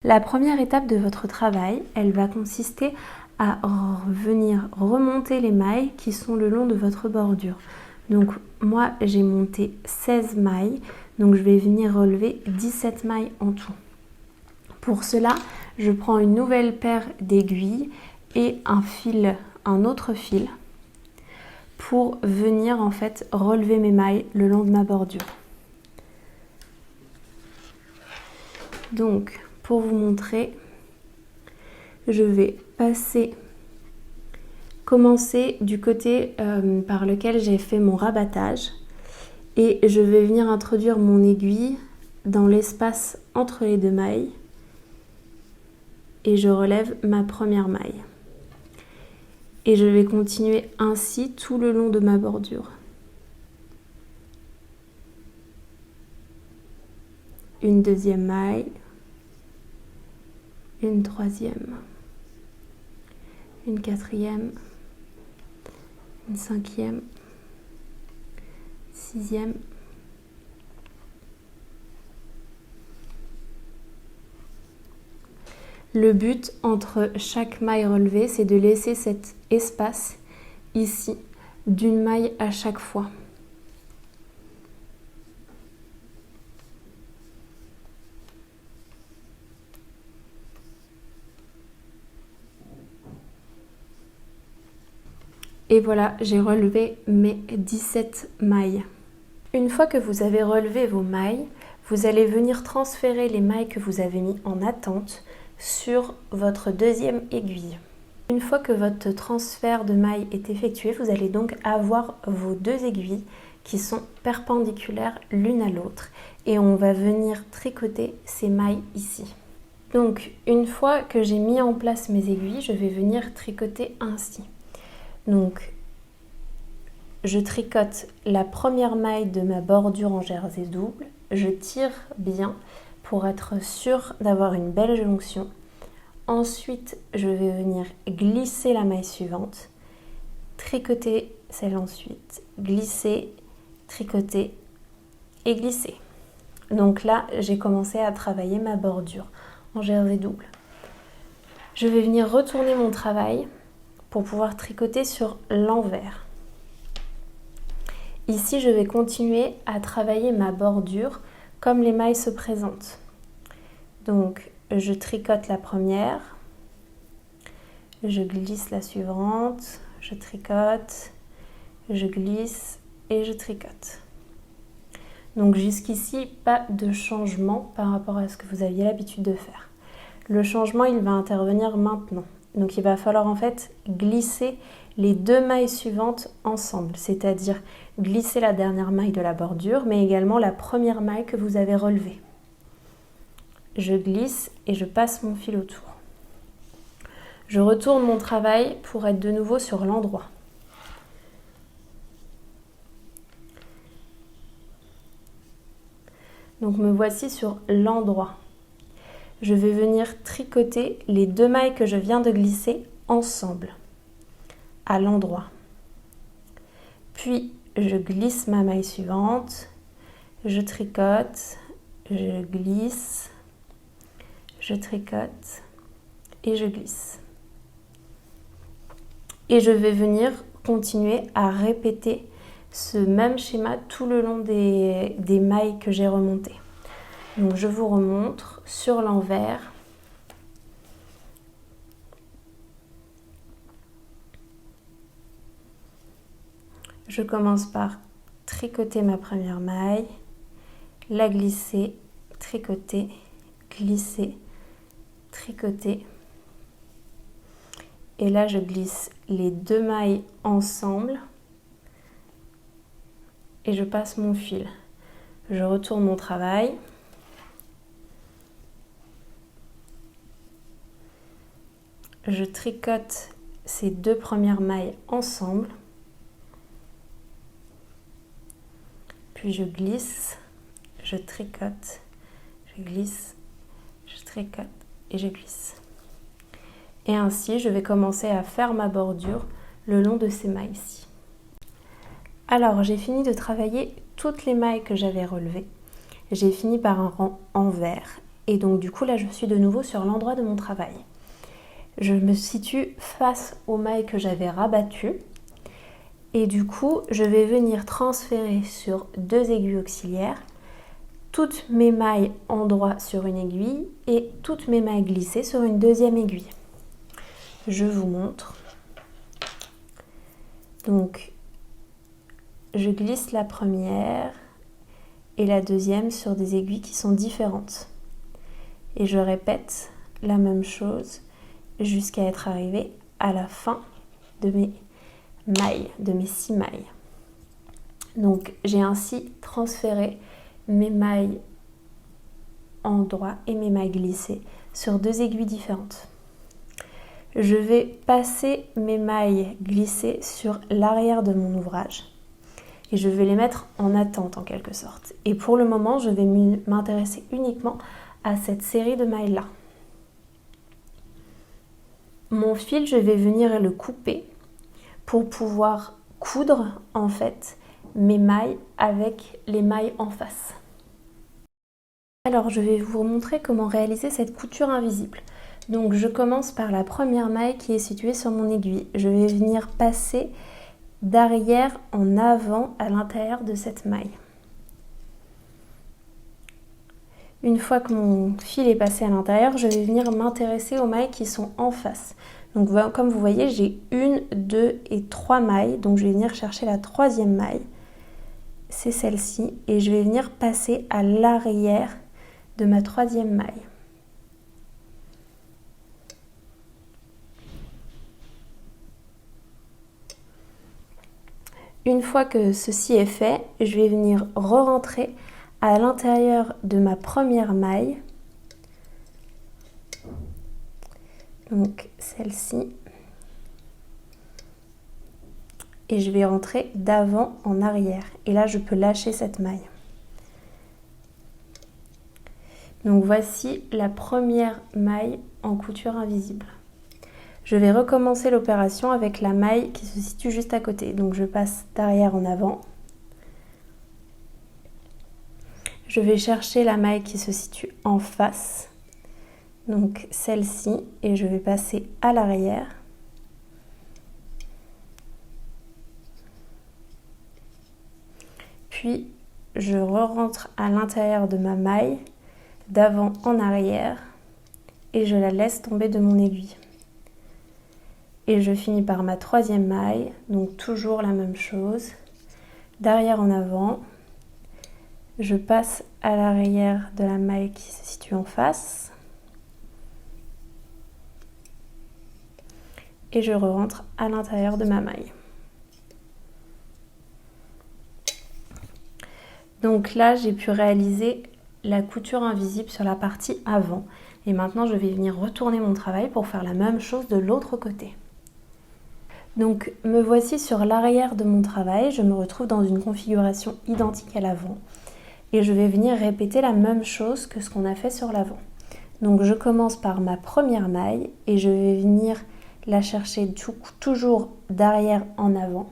La première étape de votre travail, elle va consister à venir remonter les mailles qui sont le long de votre bordure. Donc moi j'ai monté 16 mailles, donc je vais venir relever 17 mailles en tout. Pour cela, je prends une nouvelle paire d'aiguilles et un autre fil pour venir en fait relever mes mailles le long de ma bordure. Donc pour vous montrer, je vais commencer du côté par lequel j'ai fait mon rabattage et je vais venir introduire mon aiguille dans l'espace entre les deux mailles et je relève ma première maille. Et je vais continuer ainsi tout le long de ma bordure. Une deuxième maille, une troisième, une quatrième, une cinquième, sixième, le but entre chaque maille relevée, c'est de laisser cet espace ici d'une maille à chaque fois. Et voilà, j'ai relevé mes 17 mailles. Une fois que vous avez relevé vos mailles, vous allez venir transférer les mailles que vous avez mis en attente sur votre deuxième aiguille. Une fois que votre transfert de mailles est effectué, vous allez donc avoir vos deux aiguilles qui sont perpendiculaires l'une à l'autre et on va venir tricoter ces mailles ici. Donc une fois que j'ai mis en place mes aiguilles, je vais venir tricoter ainsi. Donc je tricote la première maille de ma bordure en jersey double, je tire bien pour être sûre d'avoir une belle jonction. Ensuite, je vais venir glisser la maille suivante, tricoter celle ensuite, glisser, tricoter et glisser. Donc là, j'ai commencé à travailler ma bordure en jersey double. Je vais venir retourner mon travail pour pouvoir tricoter sur l'envers. Ici, je vais continuer à travailler ma bordure comme les mailles se présentent. Donc, je tricote la première, je glisse la suivante, je tricote, je glisse et je tricote. Donc jusqu'ici, pas de changement par rapport à ce que vous aviez l'habitude de faire. Le changement, il va intervenir maintenant. Donc il va falloir en fait glisser les deux mailles suivantes ensemble, c'est-à-dire glisser la dernière maille de la bordure, mais également la première maille que vous avez relevée. Je glisse et je passe mon fil autour. Je retourne mon travail pour être de nouveau sur l'endroit. Donc me voici sur l'endroit. Je vais venir tricoter les deux mailles que je viens de glisser ensemble, à l'endroit. Puis je glisse ma maille suivante, je tricote, je glisse, je tricote et je glisse. Et je vais venir continuer à répéter ce même schéma tout le long des mailles que j'ai remontées. Donc je vous remontre sur l'envers. Je commence par tricoter ma première maille, la glisser, tricoter, glisser, tricoter. Et là, je glisse les deux mailles ensemble et je passe mon fil. Je retourne mon travail. Je tricote ces deux premières mailles ensemble. Puis je glisse, je tricote, je glisse, je tricote et je glisse. Et ainsi, je vais commencer à faire ma bordure le long de ces mailles-ci. Alors, j'ai fini de travailler toutes les mailles que j'avais relevées. J'ai fini par un rang envers Et donc du coup là je suis de nouveau sur l'endroit de mon travail. Je me situe face aux mailles que j'avais rabattues. Et du coup je vais venir transférer sur 2 aiguilles auxiliaires toutes mes mailles en droit sur une aiguille et toutes mes mailles glissées sur une deuxième aiguille. Je vous montre. Donc je glisse la première et la deuxième sur des aiguilles qui sont différentes. Et je répète la même chose jusqu'à être arrivée à la fin de mes mailles, de mes 6 mailles. Donc j'ai ainsi transféré mes mailles en droit et mes mailles glissées sur 2 aiguilles différentes. Je vais passer mes mailles glissées sur l'arrière de mon ouvrage et je vais les mettre en attente en quelque sorte. Et pour le moment, je vais m'intéresser uniquement à cette série de mailles là. Mon fil, je vais venir le couper pour pouvoir coudre en fait mes mailles avec les mailles en face. Alors je vais vous montrer comment réaliser cette couture invisible. Donc je commence par la première maille qui est située sur mon aiguille. Je vais venir passer d'arrière en avant à l'intérieur de cette maille. Une fois que mon fil est passé à l'intérieur, je vais venir m'intéresser aux mailles qui sont en face. Donc comme vous voyez, j'ai 1, 2 et 3 mailles. Donc je vais venir chercher la troisième maille. C'est celle-ci. Et je vais venir passer à l'arrière de ma troisième maille. Une fois que ceci est fait, je vais venir re-rentrer à l'intérieur de ma première maille, donc celle-ci, et je vais rentrer d'avant en arrière. Et là, je peux lâcher cette maille. Donc voici la première maille en couture invisible. Je vais recommencer l'opération avec la maille qui se situe juste à côté. Donc je passe d'arrière en avant. Je vais chercher la maille qui se situe en face, donc celle-ci, et je vais passer à l'arrière. Puis je re-rentre à l'intérieur de ma maille, d'avant en arrière, et je la laisse tomber de mon aiguille. Et je finis par ma troisième maille, donc toujours la même chose, d'arrière en avant. Je passe à l'arrière de la maille qui se situe en face. Et je re-rentre à l'intérieur de ma maille. Donc là, j'ai pu réaliser la couture invisible sur la partie avant. Et maintenant, je vais venir retourner mon travail pour faire la même chose de l'autre côté. Donc me voici sur l'arrière de mon travail. Je me retrouve dans une configuration identique à l'avant. Et je vais venir répéter la même chose que ce qu'on a fait sur l'avant. Donc je commence par ma première maille et je vais venir la chercher toujours d'arrière en avant.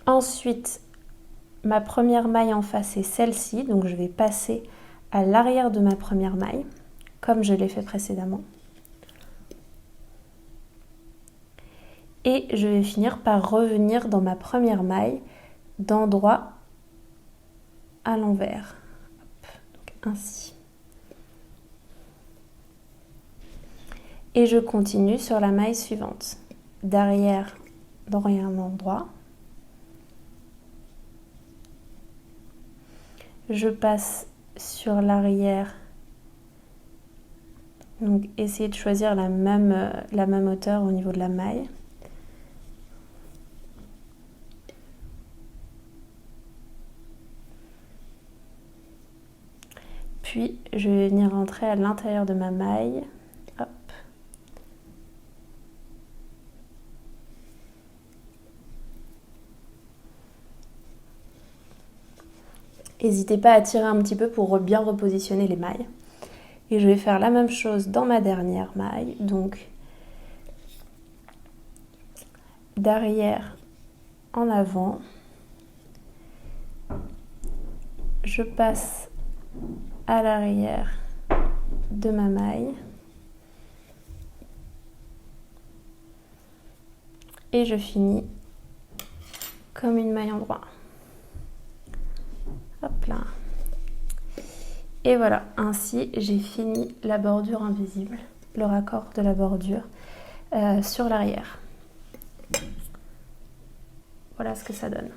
Ensuite, ma première maille en face est celle-ci, donc je vais passer à l'arrière de ma première maille, comme je l'ai fait précédemment. Et je vais finir par revenir dans ma première maille d'endroit à l'envers. Donc ainsi. Et je continue sur la maille suivante. D'arrière dans un endroit. Je passe sur l'arrière. Donc essayez de choisir la même hauteur au niveau de la maille. Puis je vais venir rentrer à l'intérieur de ma maille. Hop. N'hésitez pas à tirer un petit peu pour bien repositionner les mailles. Et je vais faire la même chose dans ma dernière maille. Donc d'arrière en avant. je passe à l'arrière de ma maille et je finis comme une maille en droit. Hop là. Et voilà, ainsi j'ai fini la bordure invisible, le raccord de la bordure sur l'arrière. Voilà ce que ça donne.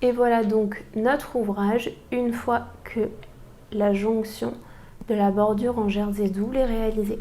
Et voilà donc notre ouvrage une fois que la jonction de la bordure en jersey double est réalisée.